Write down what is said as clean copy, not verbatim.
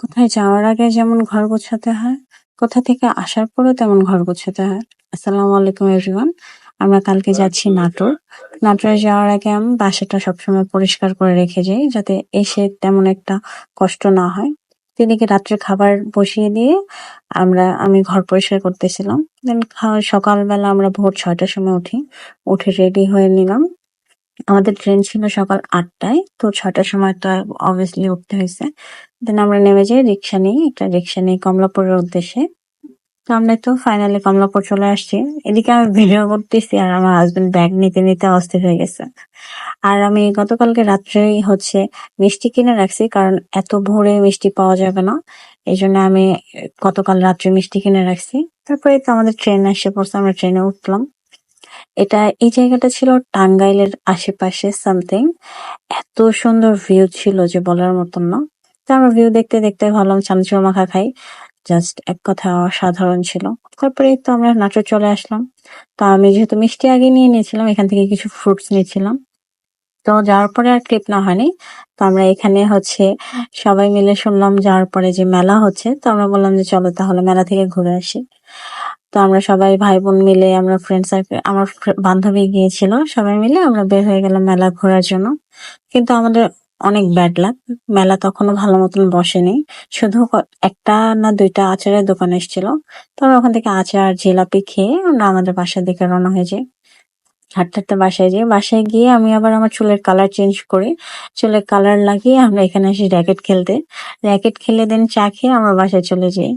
কোথায় যাওয়ার আগে যেমন ঘর গোছাতে হয়, কোথা থেকে আসার পরেও তেমন ঘর গোছাতে হয়। আসসালামু আলাইকুম এভরিওয়ান। আমরা কালকে যাচ্ছি নাটোর। নাটোরে যাওয়ার আগে আমি বাসাটা সবসময় পরিষ্কার করে রেখে যাই যাতে এসে তেমন একটা কষ্ট না হয়। এদিকে রাত্রে খাবার বসিয়ে দিয়ে আমি ঘর পরিষ্কার করতেছিলাম। দেন সকালবেলা আমরা ভোর ৬টার সময় উঠি। উঠে রেডি হয়ে নিলাম। আমাদের ট্রেন ছিল সকাল ৮টায়, তো ৬টার সময় তো অবভিয়াসলি উঠতে হয়েছে। দেন আমরা নেমে যাই, একটা রিক্সা নিই কমলাপুরের উদ্দেশ্যে। তো আমরা তো ফাইনালি কমলাপুর চলে আসছি। এদিকে আমি ভিডিও করতেছি আর আমার হাজবেন্ড ব্যাগ নিতে নিতে অস্থির হয়ে গেছে। আর আমি গতকালকে রাত্রেই মিষ্টি কিনে রাখছি, কারণ এত ভোরে মিষ্টি পাওয়া যাবে না। এই জন্য আমি গতকাল রাত্রে মিষ্টি কিনে রাখছি। তারপরে তো আমাদের ট্রেন এসে পড়ছে, আমরা ট্রেনে উঠলাম। এই জায়গাটা ছিল টাঙ্গাইলের আশেপাশে সামথিং। এত সুন্দর ভিউ ছিল যে বলার মতন না। তো আমরা ভিউ দেখতে দেখতে ভাবলাম চানাচুর মাখা খাই। জাস্ট এক কথা অসাধারণ ছিল। তারপরে তো আমরা নাটোর চলে আসলাম। তো আমি যেহেতু মিষ্টি আগে নিয়ে নিয়েছিলাম, এখান থেকে কিছু ফ্রুটস নিয়েছিলাম। তো যাওয়ার পরে আর ট্রিপ না হয়নি। তো আমরা এখানে সবাই মিলে শুনলাম যাওয়ার পরে যে মেলা হচ্ছে, তো আমরা বললাম যে চলো তাহলে মেলা থেকে ঘুরে আসি। তো আমরা সবাই ভাই বোন মিলে, আমরা ফ্রেন্ড সার্কেল, আমার বান্ধবী গিয়েছিল, সবাই মিলে আমরা বের হয়ে গেলাম মেলা ঘোরার জন্য। কিন্তু আমাদের অনেক ব্যাড লাক, মেলা তখনও ভালো মতন বসেনি। শুধু একটা না দুইটা আচারের দোকান এসেছিল। তো আমরা ওখান থেকে আচার জিলাপি খেয়ে আমরা আমাদের বাসার দিকে রওনা হয়ে যাই। হাঁটতে হাঁটতে বাসায় যাই। বাসায় গিয়ে আমি আবার আমার চুলের কালার চেঞ্জ করি। চুলের কালার লাগিয়ে আমরা এখানে আসি র্যাকেট খেলতে। র্যাকেট খেলে দেন চা খেয়ে আমরা বাসায় চলে যাই।